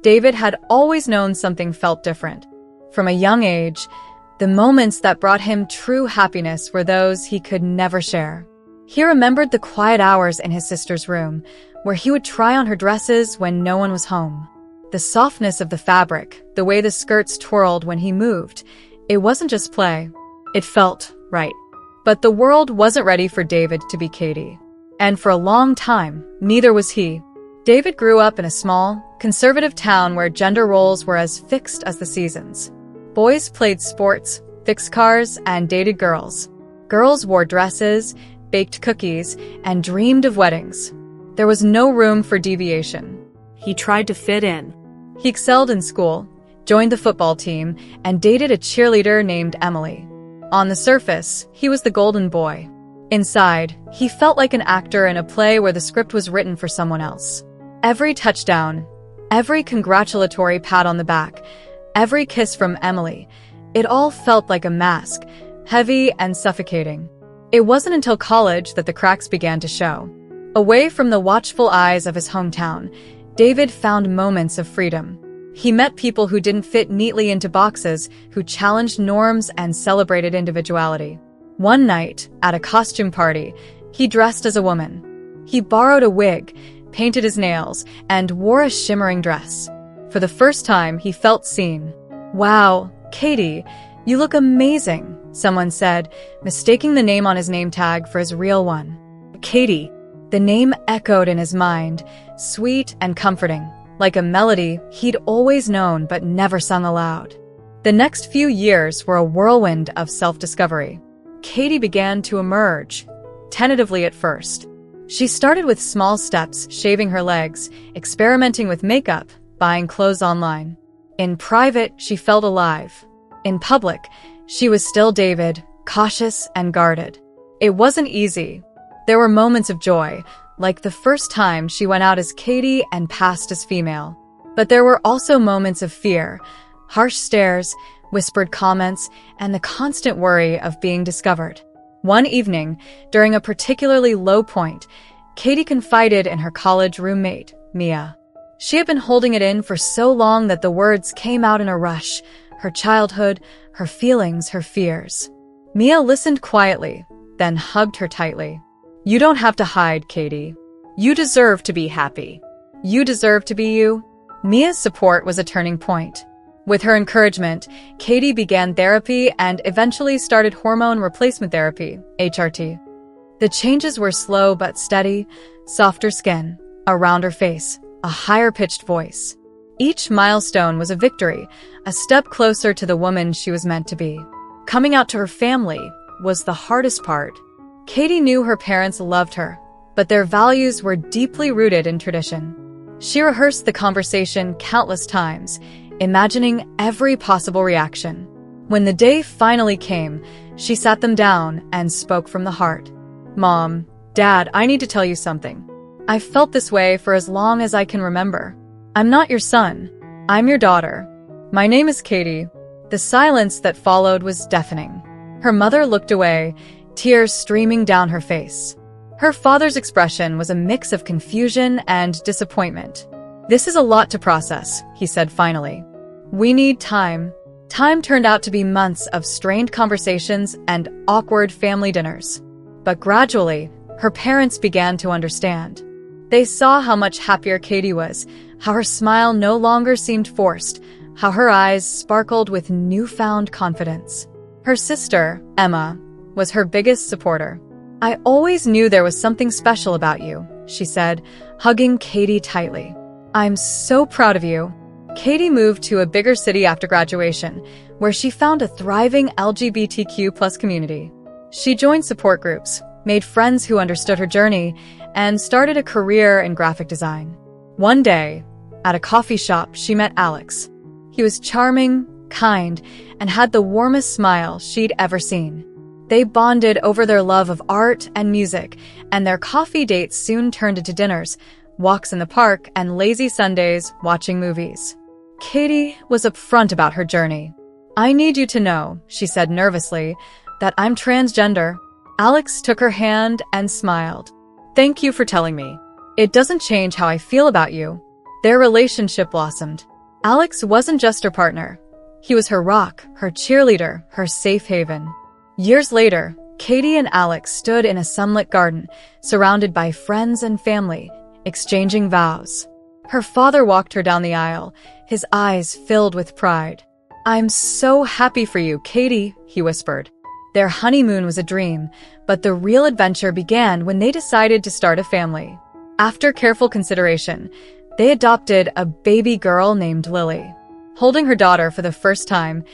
David had always known something felt different. From a young age, the moments that brought him true happiness were those he could never share. He remembered the quiet hours in his sister's room, where he would try on her dresses when no one was home. The softness of the fabric, the way the skirts twirled when he moved, it wasn't just play. It felt right. But the world wasn't ready for David to be Katie. And for a long time, neither was he. David grew up in a small, conservative town where gender roles were as fixed as the seasons. Boys played sports, fixed cars, and dated girls. Girls wore dresses, baked cookies, and dreamed of weddings. There was no room for deviation. He tried to fit in. He excelled in school, joined the football team, and dated a cheerleader named Emily. On the surface, he was the golden boy. Inside, he felt like an actor in a play where the script was written for someone else. Every touchdown, every congratulatory pat on the back, every kiss from Emily, it all felt like a mask, heavy and suffocating. It wasn't until college that the cracks began to show. Away from the watchful eyes of his hometown, David found moments of freedom. He met people who didn't fit neatly into boxes, who challenged norms and celebrated individuality. One night, at a costume party, he dressed as a woman. He borrowed a wig, painted his nails, and wore a shimmering dress. For the first time, he felt seen. "Wow, Katie, you look amazing," someone said, mistaking the name on his name tag for his real one. Katie. The name echoed in his mind, sweet and comforting, like a melody he'd always known but never sung aloud. The next few years were a whirlwind of self-discovery. Katie began to emerge, tentatively at first. She started with small steps, shaving her legs, experimenting with makeup, buying clothes online. In private, she felt alive. In public, she was still David, cautious and guarded. It wasn't easy. There were moments of joy, like the first time she went out as Katie and passed as female. But there were also moments of fear, harsh stares, whispered comments, and the constant worry of being discovered. One evening, during a particularly low point, Katie confided in her college roommate, Mia. She had been holding it in for so long that the words came out in a rush, her childhood, her feelings, her fears. Mia listened quietly, then hugged her tightly. "You don't have to hide, Katie. You deserve to be happy. You deserve to be you." Mia's support was a turning point. With her encouragement, Katie began therapy and eventually started hormone replacement therapy, HRT. The changes were slow but steady: softer skin, a rounder face, a higher-pitched voice. Each milestone was a victory, a step closer to the woman she was meant to be. Coming out to her family was the hardest part. Katie knew her parents loved her, but their values were deeply rooted in tradition. She rehearsed the conversation countless times, imagining every possible reaction. When the day finally came, she sat them down and spoke from the heart. "Mom, Dad, I need to tell you something. I've felt this way for as long as I can remember. I'm not your son. I'm your daughter. My name is Katie." The silence that followed was deafening. Her mother looked away, tears streaming down her face. Her father's expression was a mix of confusion and disappointment. "This is a lot to process," he said finally. "We need time." Time turned out to be months of strained conversations and awkward family dinners. But gradually, her parents began to understand. They saw how much happier Katie was, how her smile no longer seemed forced, how her eyes sparkled with newfound confidence. Her sister, Emma, was her biggest supporter. "I always knew there was something special about you," she said, hugging Katie tightly. "I'm so proud of you." Katie moved to a bigger city after graduation, where she found a thriving LGBTQ+ community. She joined support groups, made friends who understood her journey, and started a career in graphic design. One day, at a coffee shop, she met Alex. He was charming, kind, and had the warmest smile she'd ever seen. They bonded over their love of art and music, and their coffee dates soon turned into dinners, walks in the park, and lazy Sundays watching movies. Katie was upfront about her journey. "I need you to know," she said nervously, "that I'm transgender." Alex took her hand and smiled. "Thank you for telling me. It doesn't change how I feel about you. Their relationship blossomed. Alex wasn't just her partner. He was her rock, her cheerleader, her safe haven. Years later, Katie and Alex stood in a sunlit garden, surrounded by friends and family, exchanging vows. Her father walked her down the aisle, his eyes filled with pride. "I'm so happy for you, Katie," he whispered. Their honeymoon was a dream, but the real adventure began when they decided to start a family. After careful consideration, they adopted a baby girl named Lily. Holding her daughter for the first time,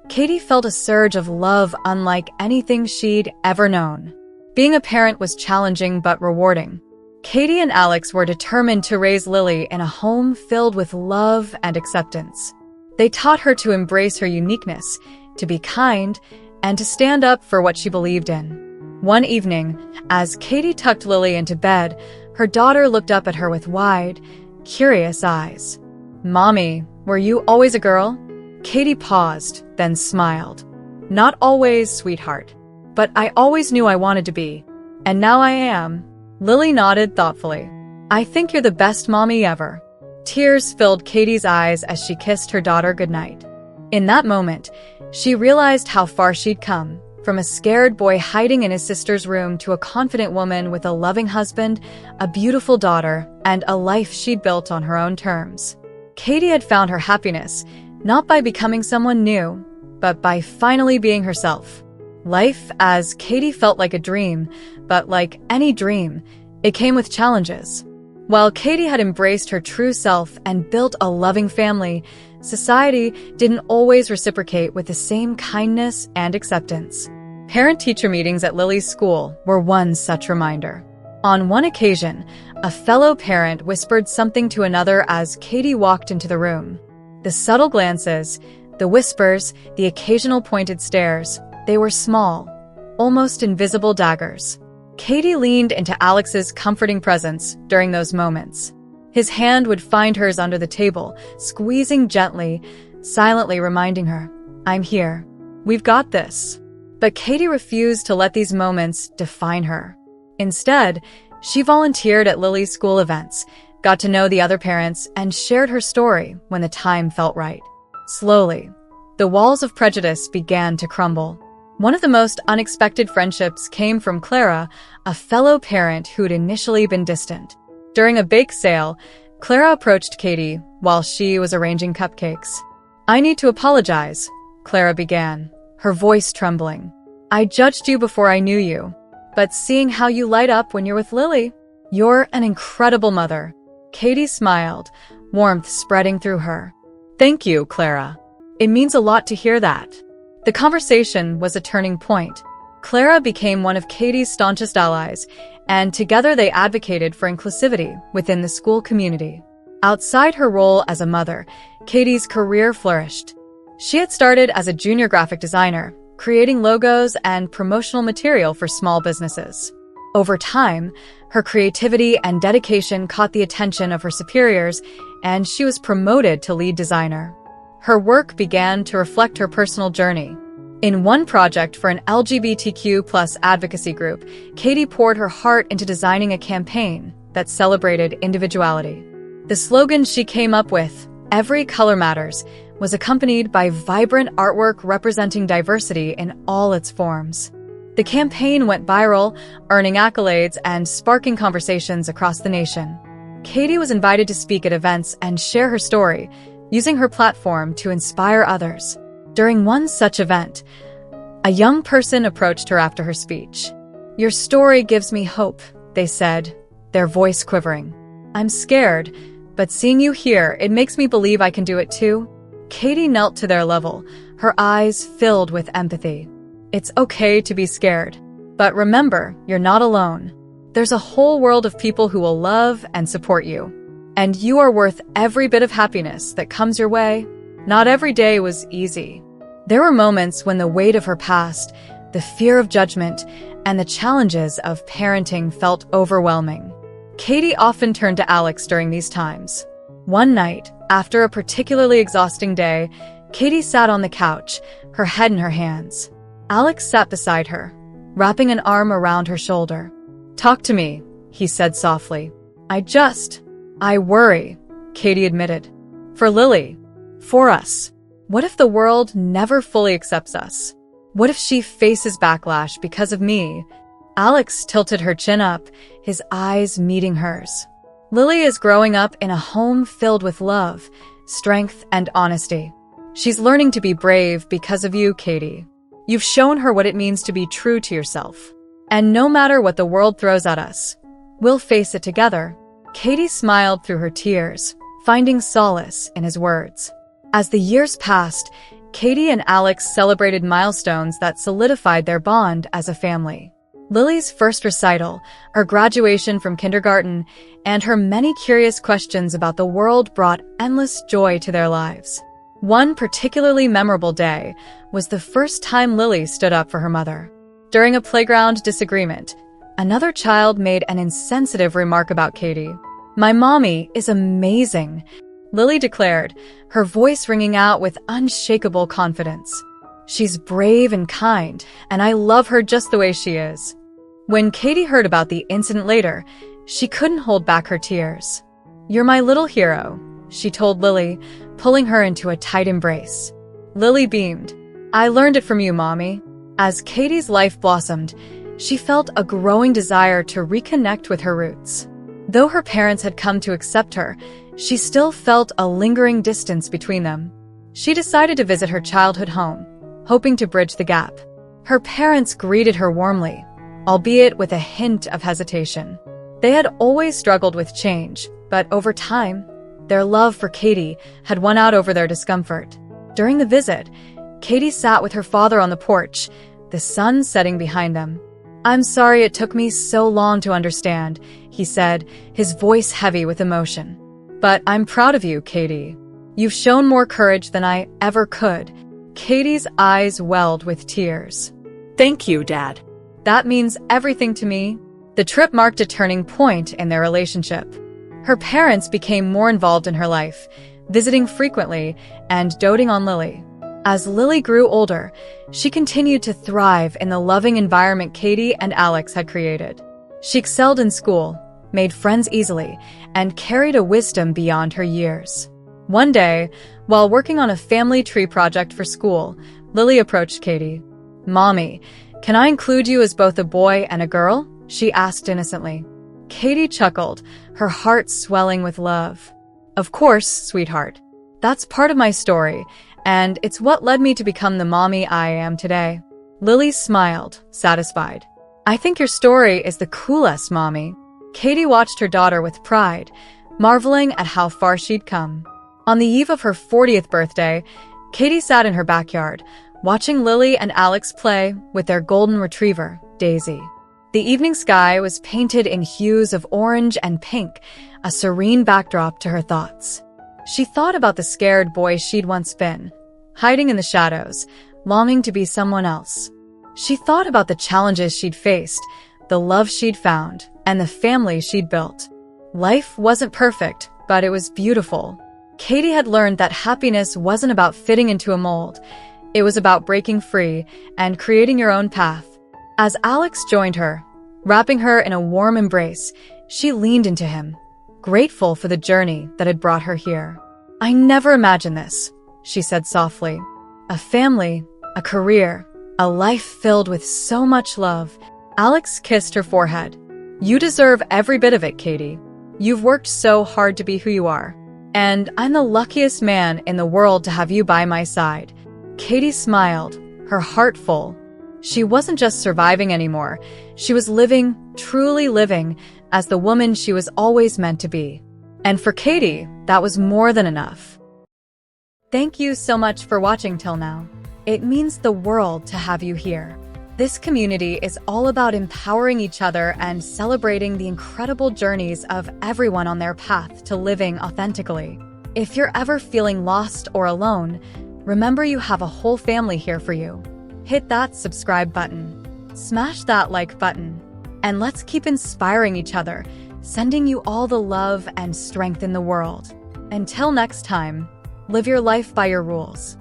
Katie felt a surge of love unlike anything she'd ever known. Being a parent was challenging but rewarding. Katie and Alex were determined to raise Lily in a home filled with love and acceptance. They taught her to embrace her uniqueness, to be kind, and to stand up for what she believed in. One evening, as Katie tucked Lily into bed, her daughter looked up at her with wide, curious eyes. "Mommy, were you always a girl?" Katie paused, then smiled. "Not always, sweetheart. But I always knew I wanted to be. And now I am." Lily nodded thoughtfully. "I think you're the best mommy ever." Tears filled Katie's eyes as she kissed her daughter goodnight. In that moment, she realized how far she'd come, from a scared boy hiding in his sister's room to a confident woman with a loving husband, a beautiful daughter, and a life she'd built on her own terms. Katie had found her happiness, not by becoming someone new, but by finally being herself. Life, as Katie felt like a dream, but like any dream, it came with challenges. While Katie had embraced her true self and built a loving family, society didn't always reciprocate with the same kindness and acceptance. Parent-teacher meetings at Lily's school were one such reminder. On one occasion, a fellow parent whispered something to another as Katie walked into the room. The subtle glances, the whispers, the occasional pointed stares, they were small, almost invisible daggers. Katie leaned into Alex's comforting presence during those moments. His hand would find hers under the table, squeezing gently, silently reminding her, "I'm here. We've got this." But Katie refused to let these moments define her. Instead, she volunteered at Lily's school events, got to know the other parents, and shared her story when the time felt right. Slowly, the walls of prejudice began to crumble. One of the most unexpected friendships came from Clara, a fellow parent who'd initially been distant. During a bake sale, Clara approached Katie while she was arranging cupcakes. "I need to apologize," Clara began, her voice trembling. "I judged you before I knew you, but seeing how you light up when you're with Lily, you're an incredible mother." Katie smiled, warmth spreading through her. "Thank you, Clara. It means a lot to hear that." The conversation was a turning point. Clara became one of Katie's staunchest allies, and together they advocated for inclusivity within the school community. Outside her role as a mother, Katie's career flourished. She had started as a junior graphic designer, creating logos and promotional material for small businesses. Over time, her creativity and dedication caught the attention of her superiors, and she was promoted to lead designer. Her work began to reflect her personal journey. In one project for an LGBTQ+ advocacy group, Katie poured her heart into designing a campaign that celebrated individuality. The slogan she came up with, "Every Color Matters," was accompanied by vibrant artwork representing diversity in all its forms. The campaign went viral, earning accolades and sparking conversations across the nation. Katie was invited to speak at events and share her story, using her platform to inspire others. During one such event, a young person approached her after her speech. "Your story gives me hope," they said, their voice quivering. "I'm scared, but seeing you here, it makes me believe I can do it too." Katie knelt to their level, her eyes filled with empathy. "It's okay to be scared. But remember, you're not alone. There's a whole world of people who will love and support you. And you are worth every bit of happiness that comes your way." Not every day was easy. There were moments when the weight of her past, the fear of judgment, and the challenges of parenting felt overwhelming. Katie often turned to Alex during these times. One night, after a particularly exhausting day, Katie sat on the couch, her head in her hands. Alex sat beside her, wrapping an arm around her shoulder. "Talk to me," he said softly. I worry. Katie admitted. For Lily. For us. What if the world never fully accepts us? What if she faces backlash because of me? Alex tilted her chin up, his eyes meeting hers. Lily is growing up in a home filled with love, strength, and honesty. She's learning to be brave because of you, Katie. You've shown her what it means to be true to yourself. And no matter what the world throws at us, we'll face it together. Katie smiled through her tears, finding solace in his words. As the years passed, Katie and Alex celebrated milestones that solidified their bond as a family. Lily's first recital, her graduation from kindergarten, and her many curious questions about the world brought endless joy to their lives. One particularly memorable day was the first time Lily stood up for her mother. During a playground disagreement, another child made an insensitive remark about Katie. "My mommy is amazing," Lily declared, her voice ringing out with unshakable confidence. "She's brave and kind, and I love her just the way she is." When Katie heard about the incident later, she couldn't hold back her tears. "You're my little hero," she told Lily, pulling her into a tight embrace. Lily beamed. "I learned it from you, Mommy." As Katie's life blossomed, she felt a growing desire to reconnect with her roots. Though her parents had come to accept her, she still felt a lingering distance between them. She decided to visit her childhood home, hoping to bridge the gap. Her parents greeted her warmly, albeit with a hint of hesitation. They had always struggled with change, but over time, their love for Katie had won out over their discomfort. During the visit, Katie sat with her father on the porch, the sun setting behind them. "I'm sorry it took me so long to understand," he said, his voice heavy with emotion. "But I'm proud of you, Katie. You've shown more courage than I ever could." Katie's eyes welled with tears. Thank you, Dad. "That means everything to me." The trip marked a turning point in their relationship. Her parents became more involved in her life, visiting frequently and doting on Lily. As Lily grew older, she continued to thrive in the loving environment Katie and Alex had created. She excelled in school, made friends easily, and carried a wisdom beyond her years. One day, while working on a family tree project for school, Lily approached Katie. "Mommy, can I include you as both a boy and a girl?" she asked innocently. Katie chuckled, her heart swelling with love. "Of course, sweetheart. That's part of my story, and it's what led me to become the mommy I am today." Lily smiled, satisfied. "I think your story is the coolest, Mommy." Katie watched her daughter with pride, marveling at how far she'd come. On the eve of her 40th birthday, Katie sat in her backyard, watching Lily and Alex play with their golden retriever, Daisy. The evening sky was painted in hues of orange and pink, a serene backdrop to her thoughts. She thought about the scared boy she'd once been, hiding in the shadows, longing to be someone else. She thought about the challenges she'd faced, the love she'd found, and the family she'd built. Life wasn't perfect, but it was beautiful. Katie had learned that happiness wasn't about fitting into a mold. It was about breaking free and creating your own path. As Alex joined her, wrapping her in a warm embrace, she leaned into him, grateful for the journey that had brought her here. "I never imagined this," she said softly. "A family, a career, a life filled with so much love." Alex kissed her forehead. "You deserve every bit of it, Katie. You've worked so hard to be who you are. And I'm the luckiest man in the world to have you by my side." Katie smiled, her heart full. She wasn't just surviving anymore. She was living, truly living, as the woman she was always meant to be. And for Katie, that was more than enough. Thank you so much for watching till now. It means the world to have you here. This community is all about empowering each other and celebrating the incredible journeys of everyone on their path to living authentically. If you're ever feeling lost or alone, remember you have a whole family here for you. Hit that subscribe button, smash that like button, and let's keep inspiring each other, sending you all the love and strength in the world. Until next time, live your life by your rules.